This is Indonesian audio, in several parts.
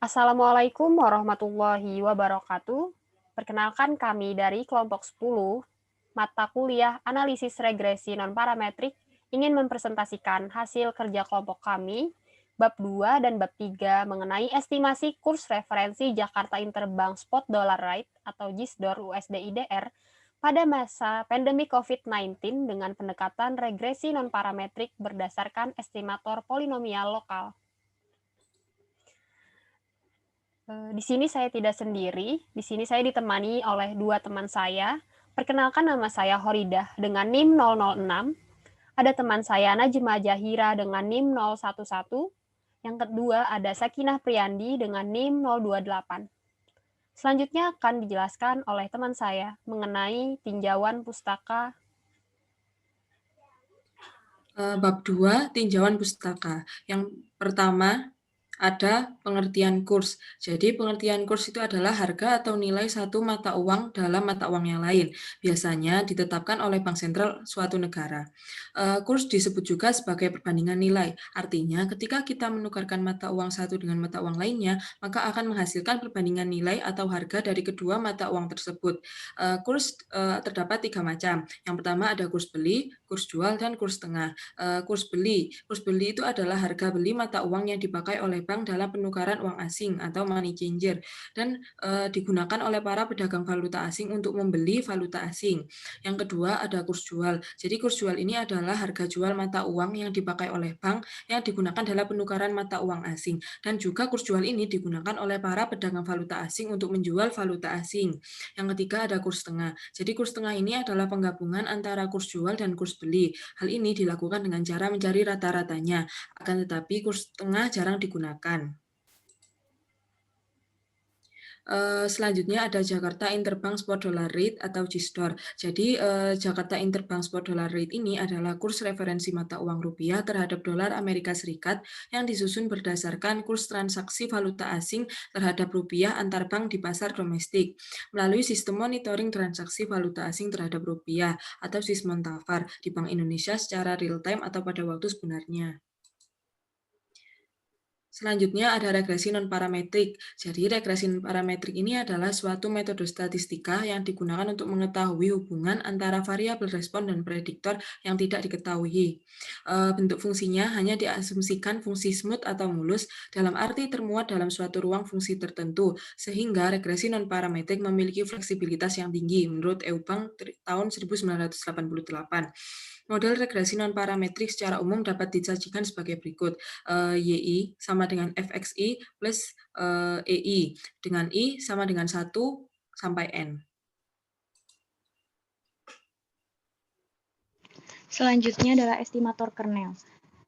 Assalamualaikum warahmatullahi wabarakatuh. Perkenalkan kami dari kelompok 10, mata kuliah analisis regresi non-parametrik ingin mempresentasikan hasil kerja kelompok kami, bab 2 dan bab 3 mengenai estimasi kurs referensi Jakarta Interbank Spot Dollar Rate atau JISDOR USD IDR pada masa pandemi COVID-19 dengan pendekatan regresi non-parametrik berdasarkan estimator polinomial lokal. Di sini saya tidak sendiri, di sini saya ditemani oleh dua teman saya. Perkenalkan, nama saya Horidah dengan NIM 006. Ada teman saya Najma Jahira dengan NIM 011. Yang kedua ada Sakinah Priyandi dengan NIM 028. Selanjutnya akan dijelaskan oleh teman saya mengenai tinjauan pustaka. Bab 2, tinjauan pustaka. Yang pertama ada pengertian kurs. Jadi pengertian kurs itu adalah harga atau nilai satu mata uang dalam mata uang yang lain. Biasanya ditetapkan oleh bank sentral suatu negara. Kurs disebut juga sebagai perbandingan nilai. Artinya ketika kita menukarkan mata uang satu dengan mata uang lainnya, maka akan menghasilkan perbandingan nilai atau harga dari kedua mata uang tersebut. Kurs terdapat 3 macam. Yang pertama ada kurs beli, kurs jual, dan kurs tengah. Kurs beli. Kurs beli itu adalah harga beli mata uang yang dipakai oleh bank dalam penukaran uang asing atau money changer dan digunakan oleh para pedagang valuta asing untuk membeli valuta asing. Yang kedua ada kurs jual. Jadi kurs jual ini adalah harga jual mata uang yang dipakai oleh bank yang digunakan dalam penukaran mata uang asing. Dan juga kurs jual ini digunakan oleh para pedagang valuta asing untuk menjual valuta asing. Yang ketiga ada kurs tengah. Jadi kurs tengah ini adalah penggabungan antara kurs jual dan kurs beli. Hal ini dilakukan dengan cara mencari rata-ratanya, akan tetapi kurs tengah jarang digunakan. Selanjutnya ada Jakarta Interbank Spot Dollar Rate atau JISDOR. Jadi Jakarta Interbank Spot Dollar Rate ini adalah kurs referensi mata uang rupiah terhadap dolar Amerika Serikat yang disusun berdasarkan kurs transaksi valuta asing terhadap rupiah antar bank di pasar domestik melalui sistem monitoring transaksi valuta asing terhadap rupiah atau Sismontafar di Bank Indonesia secara real time atau pada waktu sebenarnya. Selanjutnya ada regresi non-parametrik. Jadi regresi non-parametrik ini adalah suatu metode statistika yang digunakan untuk mengetahui hubungan antara variabel respon dan prediktor yang tidak diketahui. Bentuk fungsinya hanya diasumsikan fungsi smooth atau mulus dalam arti termuat dalam suatu ruang fungsi tertentu, sehingga regresi non-parametrik memiliki fleksibilitas yang tinggi menurut Eubank tahun 1988. Model regresi non-parametrik secara umum dapat disajikan sebagai berikut. YI sama dengan FXI plus EI, dengan I sama dengan 1 sampai N. Selanjutnya adalah estimator kernel.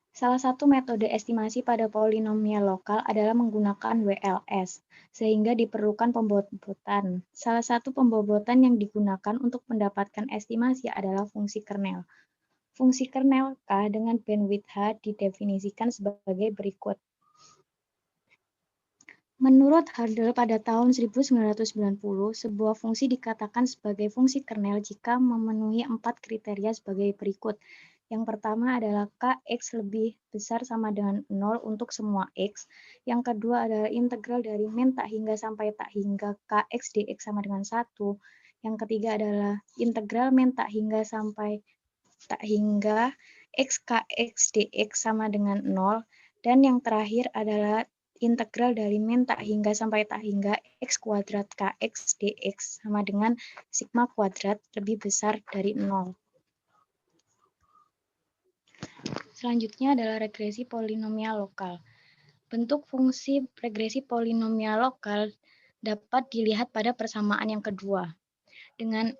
Salah satu metode estimasi pada polinomial lokal adalah menggunakan WLS, sehingga diperlukan pembobotan. Salah satu pembobotan yang digunakan untuk mendapatkan estimasi adalah fungsi kernel. Fungsi kernel K dengan bandwidth H didefinisikan sebagai berikut. Menurut Hurdle pada tahun 1990, sebuah fungsi dikatakan sebagai fungsi kernel jika memenuhi 4 kriteria sebagai berikut. Yang pertama adalah Kx lebih besar sama dengan 0 untuk semua X. Yang kedua adalah integral dari min tak hingga sampai tak hingga Kx dx sama dengan 1. Yang ketiga adalah integral min tak hingga sampai tak hingga X Kx dx sama dengan 0. Dan yang terakhir adalah integral dari min tak hingga sampai tak hingga X kuadrat Kx dx sama dengan sigma kuadrat lebih besar dari 0. Selanjutnya adalah regresi polinomial lokal. Bentuk fungsi regresi polinomial lokal dapat dilihat pada persamaan yang kedua. Dengan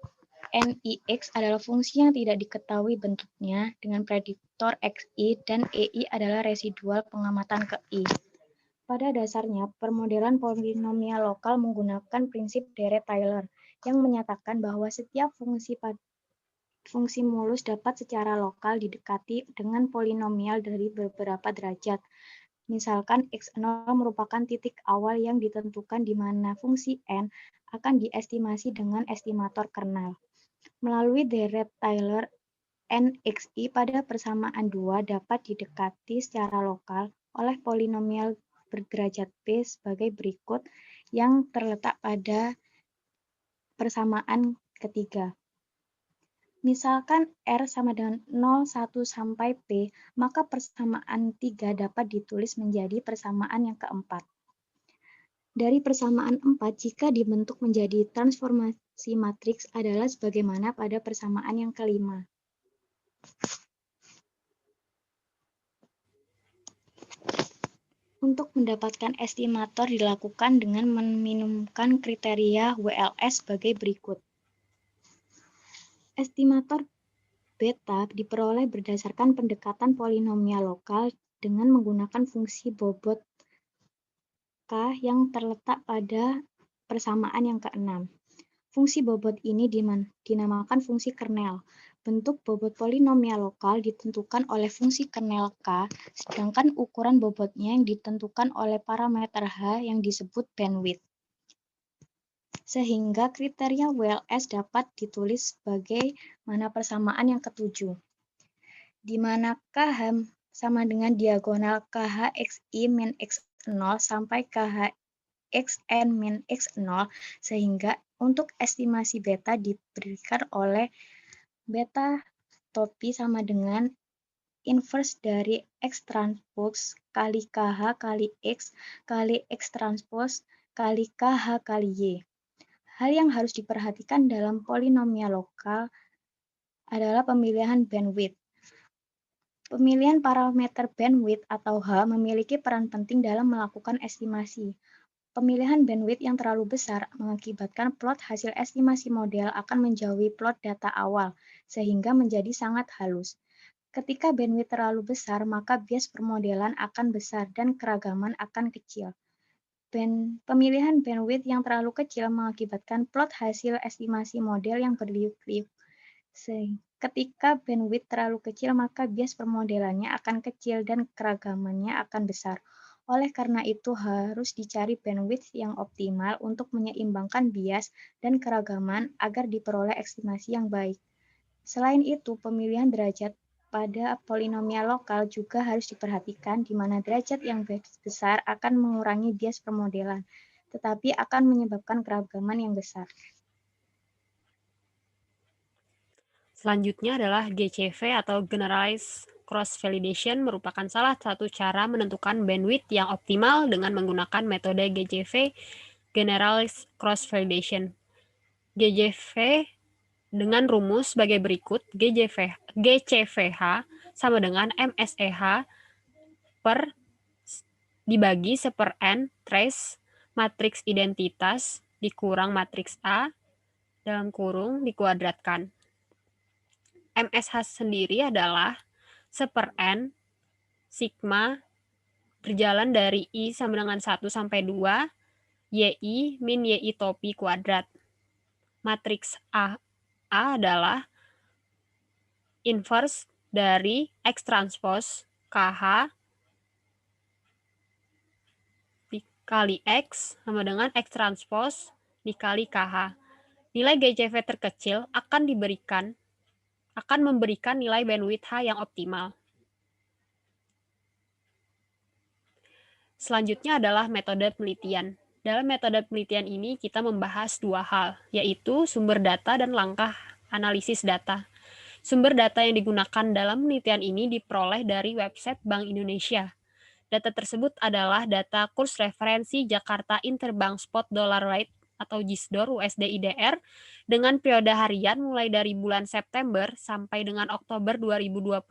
NIX adalah fungsi yang tidak diketahui bentuknya dengan prediktor XI dan EI adalah residual pengamatan ke I. Pada dasarnya, permodelan polinomial lokal menggunakan prinsip Deret-Taylor yang menyatakan bahwa setiap fungsi mulus dapat secara lokal didekati dengan polinomial dari beberapa derajat. Misalkan X0 merupakan titik awal yang ditentukan di mana fungsi N akan diestimasi dengan estimator kernel. Melalui Deret-Taylor, NXI pada persamaan 2 dapat didekati secara lokal oleh polinomial berderajat B sebagai berikut yang terletak pada persamaan ketiga. Misalkan R sama dengan 0, 1, sampai P, maka persamaan 3 dapat ditulis menjadi persamaan yang keempat. Dari persamaan 4, jika dibentuk menjadi transformasi matriks adalah sebagaimana pada persamaan yang kelima. Untuk mendapatkan estimator dilakukan dengan meminimumkan kriteria WLS sebagai berikut. Estimator beta diperoleh berdasarkan pendekatan polinomial lokal dengan menggunakan fungsi bobot K yang terletak pada persamaan yang keenam. Fungsi bobot ini dinamakan fungsi kernel. Bentuk bobot polinomial lokal ditentukan oleh fungsi kernel K, sedangkan ukuran bobotnya yang ditentukan oleh parameter H yang disebut bandwidth. Sehingga kriteria WLS dapat ditulis sebagai mana persamaan yang ketujuh, di mana KH sama dengan diagonal KH XI min X0 sampai KH XN min X0, sehingga untuk estimasi beta diberikan oleh beta topi sama dengan inverse dari X transpose kali KH kali X kali X transpose kali KH kali Y. Hal yang harus diperhatikan dalam polinomial lokal adalah pemilihan bandwidth. Pemilihan parameter bandwidth atau H memiliki peran penting dalam melakukan estimasi. Pemilihan bandwidth yang terlalu besar mengakibatkan plot hasil estimasi model akan menjauhi plot data awal, sehingga menjadi sangat halus. Ketika bandwidth terlalu besar, maka bias permodelan akan besar dan keragaman akan kecil. Pemilihan bandwidth yang terlalu kecil mengakibatkan plot hasil estimasi model yang berliuk-liuk. Ketika bandwidth terlalu kecil, maka bias permodelannya akan kecil dan keragamannya akan besar. Oleh karena itu, harus dicari bandwidth yang optimal untuk menyeimbangkan bias dan keragaman agar diperoleh estimasi yang baik. Selain itu, pemilihan derajat pada polinomial lokal juga harus diperhatikan, di mana derajat yang besar akan mengurangi bias permodelan, tetapi akan menyebabkan keragaman yang besar. Selanjutnya adalah GCV atau Generalized Cross Validation, merupakan salah satu cara menentukan bandwidth yang optimal dengan menggunakan metode GCV, Generalized Cross Validation. GCV dengan rumus sebagai berikut, GCVH sama dengan MSEH per dibagi 1/n trace matriks identitas dikurang matriks A dalam kurung dikuadratkan. MSH sendiri adalah 1/n sigma berjalan dari I sama dengan 1 sampai 2 YI min YI topi kuadrat. Matriks A adalah inverse dari X transpose KH dikali X sama dengan X transpose dikali KH. Nilai GCV terkecil akan memberikan nilai bandwidth H yang optimal. Selanjutnya adalah metode penelitian. Dalam metode penelitian ini kita membahas dua hal, yaitu sumber data dan langkah analisis data. Sumber data yang digunakan dalam penelitian ini diperoleh dari website Bank Indonesia. Data tersebut adalah data kurs referensi Jakarta Interbank Spot Dollar Rate atau JISDOR USD IDR dengan periode harian mulai dari bulan September sampai dengan Oktober 2020.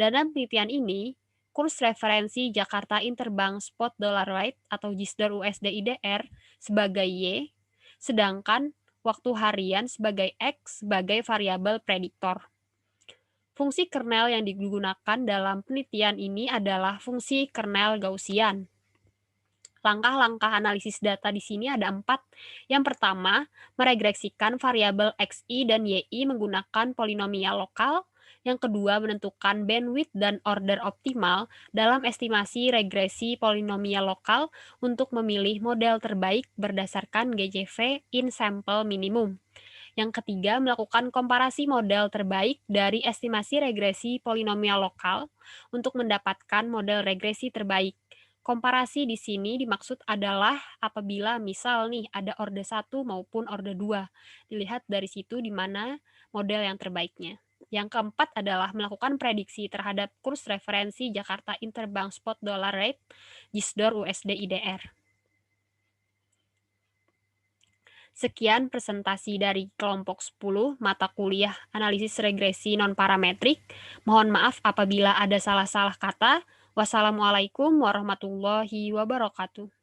Dalam penelitian ini, kurs referensi Jakarta Interbank Spot Dollar Rate atau JISDOR USD IDR sebagai Y, sedangkan waktu harian sebagai X sebagai variabel prediktor. Fungsi kernel yang digunakan dalam penelitian ini adalah fungsi kernel Gaussian. Langkah-langkah analisis data di sini ada 4. Yang pertama, meregresikan variabel XI dan YI menggunakan polinomial lokal. Yang kedua, menentukan bandwidth dan order optimal dalam estimasi regresi polinomial lokal untuk memilih model terbaik berdasarkan GCV in sample minimum. Yang ketiga, melakukan komparasi model terbaik dari estimasi regresi polinomial lokal untuk mendapatkan model regresi terbaik. Komparasi di sini dimaksud adalah apabila misal nih ada orde 1 maupun orde 2. Dilihat dari situ di mana model yang terbaiknya. Yang keempat adalah melakukan prediksi terhadap kurs referensi Jakarta Interbank Spot Dollar Rate, JISDOR USD IDR. Sekian presentasi dari kelompok 10 mata kuliah analisis regresi non-parametrik. Mohon maaf apabila ada salah-salah kata. Wassalamualaikum warahmatullahi wabarakatuh.